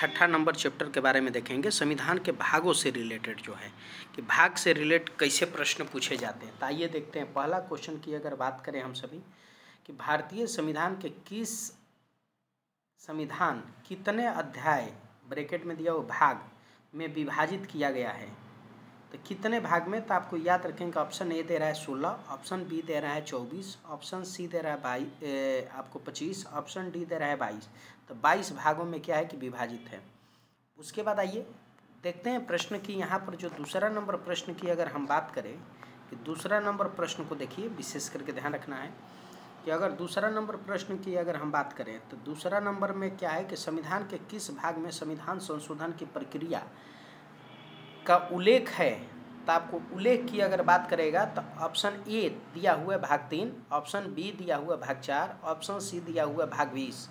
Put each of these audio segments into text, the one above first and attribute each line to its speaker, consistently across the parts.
Speaker 1: छठा number chapter के बारे में देखेंगे। संविधान के भागों से रिलेटेड जो है कि भाग से रिलेट कैसे प्रश्न पूछे जाते हैं। तो आइए देखते हैं। पहला क्वेश्चन की अगर बात करें हम सभी कि भारतीय संविधान के संविधान कितने अध्याय ब्रैकेट में दिया हुआ भाग में विभाजित किया गया है, तो कितने भाग में, तो आपको याद रखेंगे ऑप्शन ए दे रहा है 16, ऑप्शन बी दे रहा है 24, ऑप्शन सी दे रहा है 22 आपको 25, ऑप्शन डी दे रहा है 22। तो 22 भागों में क्या है कि विभाजित है। उसके बाद आइए देखते हैं प्रश्न की यहाँ पर जो दूसरा नंबर प्रश्न की अगर हम बात करें कि दूसरा नंबर प्रश्न को देखिए, विशेष करके ध्यान रखना है कि अगर दूसरा नंबर प्रश्न की अगर हम बात करें तो दूसरा नंबर में क्या है कि संविधान के किस भाग में संविधान संशोधन की प्रक्रिया का उल्लेख है। तो आपको उल्लेख की अगर बात करेगा तो ऑप्शन ए दिया हुआ है भाग 3, ऑप्शन बी दिया हुआ है भाग 4, ऑप्शन सी दिया हुआ है भाग 20।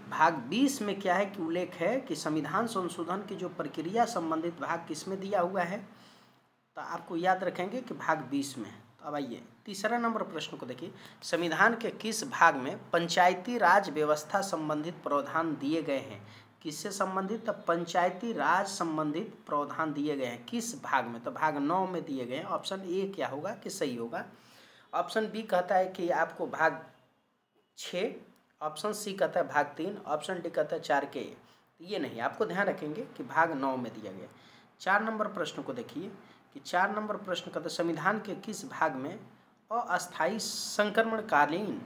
Speaker 1: भाग 20 में क्या है कि उल्लेख है कि संविधान संशोधन की जो प्रक्रिया संबंधित भाग किसमें दिया हुआ है, तो आपको याद रखेंगे कि भाग 20 में। तो अब आइए तीसरा नंबर प्रश्न को देखिए। संविधान के किस भाग में पंचायती राज व्यवस्था संबंधित प्रावधान दिए गए हैं। किससे संबंधित, तो पंचायती राज संबंधित प्रावधान दिए गए हैं किस भाग में, तो भाग 9 में दिए गए हैं। ऑप्शन ए क्या होगा कि सही होगा। ऑप्शन बी कहता है कि आपको भाग 6, ऑप्शन सी कहता है भाग 3, ऑप्शन डी कहता है 4 के। ये नहीं, आपको ध्यान रखेंगे कि भाग 9 में दिया गया। 4 नंबर प्रश्न को देखिए कि 4 नंबर प्रश्न कहता है संविधान के किस भाग में अस्थायी संक्रमणकालीन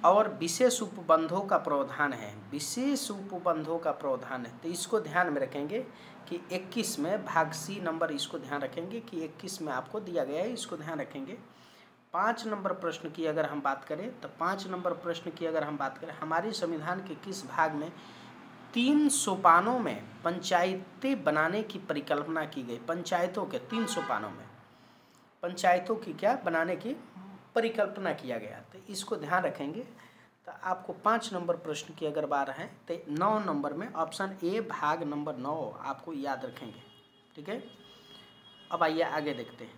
Speaker 1: और विशेष उपबंधों का प्रावधान है। विशेष उपबंधों का प्रावधान है, तो इसको ध्यान में रखेंगे कि 21 में भाग सी नंबर, इसको ध्यान रखेंगे कि 21 में आपको दिया गया है, इसको ध्यान रखेंगे। 5 नंबर प्रश्न की अगर हम बात करें तो 5 नंबर प्रश्न की अगर हम बात करें हमारे संविधान के किस भाग में 3 सोपानों में पंचायतें बनाने की परिकल्पना की गई। पंचायतों के 3 सोपानों में पंचायतों की क्या बनाने की परिकल्पना किया गया, तो इसको ध्यान रखेंगे। तो आपको 5 नंबर प्रश्न की अगर बात है तो 9 नंबर में ऑप्शन ए भाग नंबर 9 आपको याद रखेंगे। ठीक है, अब आइए आगे देखते हैं।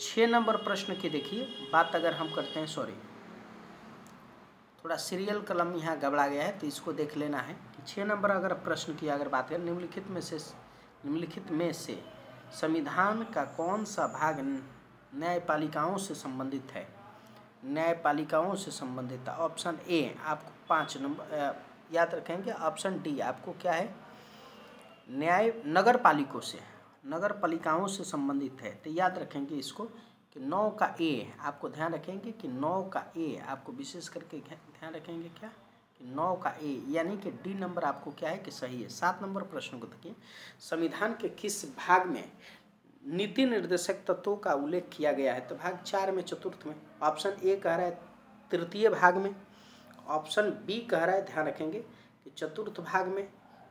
Speaker 1: 6 नंबर प्रश्न की देखिए बात अगर हम करते हैं, सॉरी थोड़ा सीरियल कलम यहाँ गड़बड़ा गया है तो इसको देख लेना है कि 6 नंबर अगर प्रश्न की अगर बात करें निम्नलिखित में से संविधान का कौन सा भाग न्यायपालिकाओं से संबंधित है। न्यायपालिकाओं से संबंधित ऑप्शन ए आपको 5 नंबर याद रखेंगे, ऑप्शन डी आपको क्या है नगर पालिकाओं से संबंधित है। तो याद रखेंगे इसको कि 9 का ए आपको ध्यान रखेंगे कि 9 का ए आपको विशेष करके ध्यान रखेंगे क्या कि 9 का ए यानी कि डी नंबर आपको क्या है कि सही है। 7 नंबर प्रश्न को देखिए संविधान के किस भाग में नीति निर्देशक तत्वों का उल्लेख किया गया है, तो भाग 4 में चतुर्थ में। ऑप्शन ए कह रहा है तृतीय भाग में, ऑप्शन बी कह रहा है ध्यान रखेंगे कि चतुर्थ भाग में,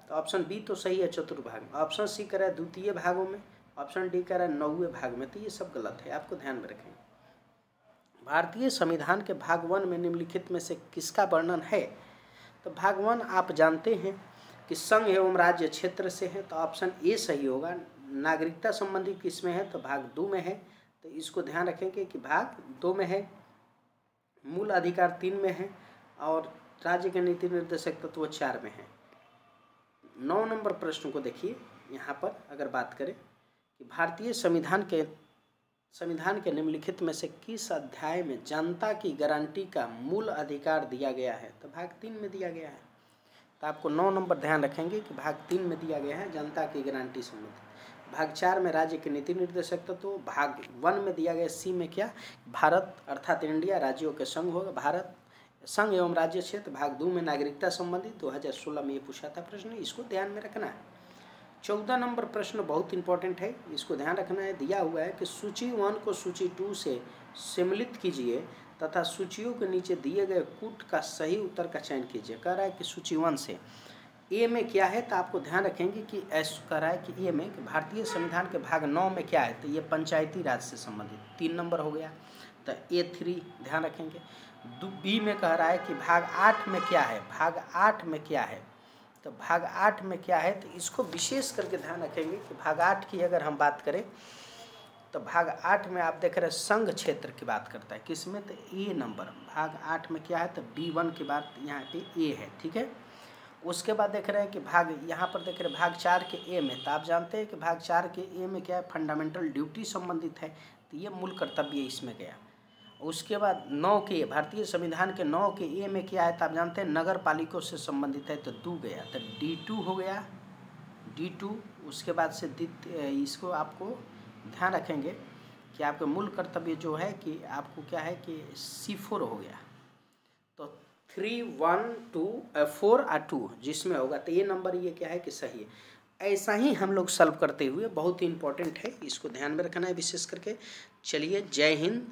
Speaker 1: तो ऑप्शन बी तो सही है चतुर्थ भाग में, ऑप्शन सी कह रहा है द्वितीय भागों में, ऑप्शन डी कह रहा है 9वें भाग में। तो ये सब गलत है, आपको ध्यान में रखेंगे। भारतीय संविधान के भाग 1 में निम्नलिखित में से किसका वर्णन है, तो भाग 1 आप जानते हैं कि संघ एवं राज्य क्षेत्र से है, तो ऑप्शन ए सही होगा। नागरिकता संबंधी किस में है, तो भाग 2 में है, तो इसको ध्यान रखेंगे कि भाग 2 में है। मूल अधिकार 3 में है और राज्य के नीति निर्देशक तत्व 4 में है। 9 नंबर प्रश्न को देखिए यहाँ पर अगर बात करें कि भारतीय संविधान के निम्नलिखित में से किस अध्याय में जनता की गारंटी का मूल अधिकार दिया गया है, तो भाग 3 में दिया गया है। तो आपको 9 नंबर ध्यान रखेंगे कि भाग 3 में दिया गया है जनता की गारंटी संबंधित। भाग 4 में राज्य के नीति निर्देशक तत्व, भाग 1 में दिया गया सी में क्या भारत अर्थात इंडिया राज्यों के संघ होगा, भारत संघ एवं राज्य क्षेत्र। भाग 2 में नागरिकता संबंधी 2016 में ये पूछा था प्रश्न, इसको ध्यान में रखना है। 14 नंबर प्रश्न बहुत इंपॉर्टेंट है, इसको ध्यान रखना है। दिया हुआ है कि सूची 1 को सूची 2 से सम्मिलित कीजिए तथा सूचियों के नीचे दिए गए कूट का सही उत्तर का चयन कीजिए। कह रहा है कि सूची 1 से ए में क्या है, तो आपको ध्यान रखेंगे कि ऐसा कह रहा है कि ए में कि भारतीय संविधान के भाग 9 में क्या है, तो ये पंचायती राज से संबंधित 3 नंबर हो गया, तो A3 ध्यान रखेंगे। बी में कह रहा है कि भाग 8 में क्या है, भाग 8 में क्या है, तो भाग 8 में क्या है, तो इसको विशेष करके ध्यान रखेंगे कि भाग 8 की अगर हम बात करें तो भाग 8 में आप देख रहे हैं संघ क्षेत्र की बात करता है, किसमें, तो ए नंबर भाग 8 में क्या है, तो B1 की बात यहाँ पे ए है। ठीक है, उसके बाद देख रहे हैं कि भाग, यहाँ पर देख रहे हैं भाग 4 के ए में, तो आप जानते हैं कि भाग 4 के ए में क्या है, फंडामेंटल ड्यूटी संबंधित है, तो ये मूल कर्तव्य इसमें गया। उसके बाद 9 के, भारतीय संविधान के 9 के ए में क्या है, तो आप जानते हैं नगर पालिकों से संबंधित है, तो दू गया, तो D2 हो गया, D2। उसके बाद से इसको आपको ध्यान रखेंगे कि आपके मूल कर्तव्य जो है कि आपको क्या है कि C4 हो गया, तो 3, 1, 2, 4 और 2 जिसमें होगा, तो ये नंबर ये क्या है कि सही है। ऐसा ही हम लोग सॉल्व करते हुए, बहुत ही इंपॉर्टेंट है, इसको ध्यान में रखना है विशेष करके। चलिए, जय हिंद।